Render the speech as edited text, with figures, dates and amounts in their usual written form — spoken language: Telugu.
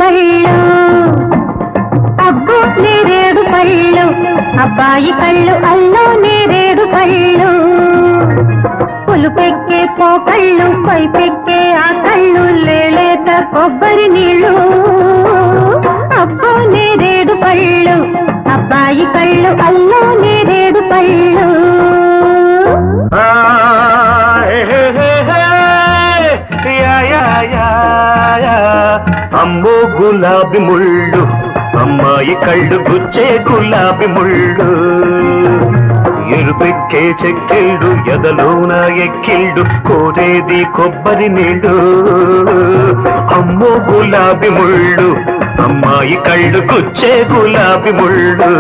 పళ్ళు అబ్బో నేరేడు పళ్ళు అబ్బాయి కళ్ళు అల్లో నేరేడు పళ్ళు పులుపెక్కే పోకళ్ళు పైపెక్కే ఆ కళ్ళు లేలేత కొబ్బరి నీళ్ళు అబ్బో నేరేడు పళ్ళు అబ్బాయి కళ్ళు అల్లో నేరేడు పళ్ళు అమ్మో గులాబీ ముళ్ళు అమ్మాయి కళ్ళు గుచ్చే గులాబీ ముళ్ళు ఎరుపెక్కే చెక్కిళ్ళు ఎదలోన ఎక్కిళ్ళు కోరేది కొబ్బరి నీళ్ళు అమ్మో గులాబీ ముళ్ళు అమ్మాయి కళ్ళు గుచ్చే గులాబీ ముళ్ళు